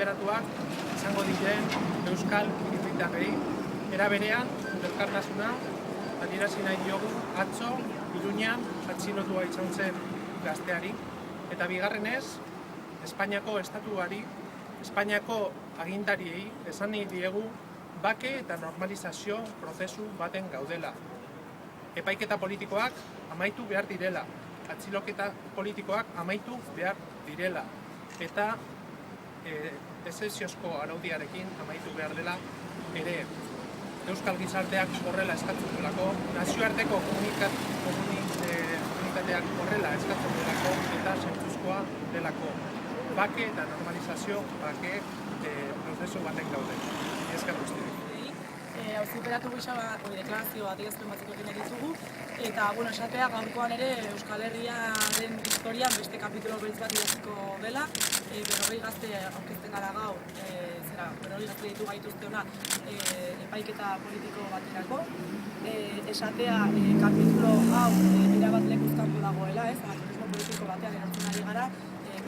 auziperatuak izango diren euskal herritarrei. Era berean, elkartasuna adierazi nahi diogu atzo Iruñean atxilotua izan zen gazteari, eta bigarrenez, Espainiako estatuari, Espainiako agintariei esan nahi diegu bake eta normalizazio prozesu baten gaudela. Epaiketa politikoak amaitu behar direla, atxiloketa politikoak amaitu behar direla, eta eszeziozko araudiarekin amaitu behar dela ere. Euskal gizarteak horrela eskatzen delako, nazioarteko komunitateak horrela eskatzen delako eta zentzuzkoa delako. Bake eta normalizazio bake prozesu baten gaude. Ezker guztiak. Auziperatu gisa deklarazio adierazpen batzuk egin ditugu, eta esatea gaurkoan ere Euskal Herriaren historian beste kapitulo berriz bat idatziko dela, 40 gazte aurkezten gara gaur, 40 gazte ditu gaituzte hona epaiketa politiko baterako. Esatea kapitulo hau erabat lekuzkanpo dagoela, anarkismo politiko batean erortzen ari gara,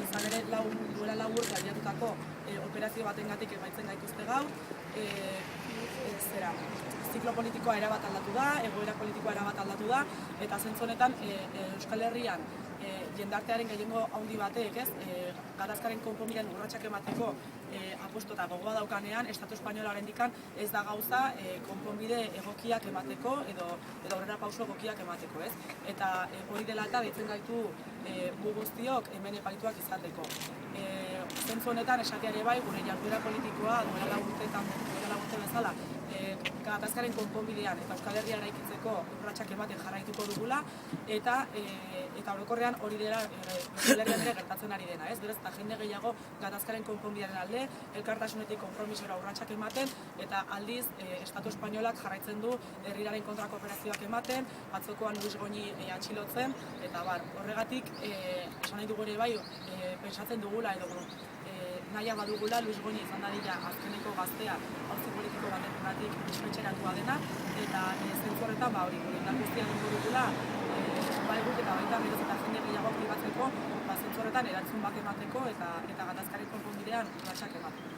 izan ere duela 4 urte abiatutako operazio batengatik emaitzen gaituzte gaur, ziklo politikoa erabat aldatu da, egoera politikoa erabat aldatu da, eta zentzu honetan Euskal Herrian jendartearen gehiengo handi batek, gatazkaren konponbidean urratsak emateko apustu eta gogoa daukanean, Estatu Espainola oraindikan ez da gauza konponbide egokiak emateko edo aurrera pauso egokiak emateko, Eta hori dela eta deitzen gaitu gu guztiok hemen epaituak izateko. Zentzu honetan esateare bai, gure jarduera politikoa duela urte bezala, gatazkaren konponbidean eta Euskal Herria eraikitzeko urratsak ematen jarraituko dugula, eta orokorrean hori dela Euskal Herrian ere gertatzen ari dena, Beraz, eta jende gehiago gatazkaren konponbidearen alde, elkartasunetik konpromisora urratsak ematen, eta aldiz Estatu Espainolak jarraitzen du herriraren kontrako operazioak ematen, atzokoan Luis Goñi atxilotzen, eta horregatik esan nahi dugu ere bai, pentsatzen dugula edo nahia badugula Luis Goñi izan dadila azkeneko gaztea auzi politiko batetik espetxeratua dena, eta zentzu horretan hori gure indar guztia dugu dugula bai guk eta baita beroz eta jende gehiago pribatzeko, zentzu horretan erantzun bat emateko eta gatazkaren konponbidean urratsak emateko.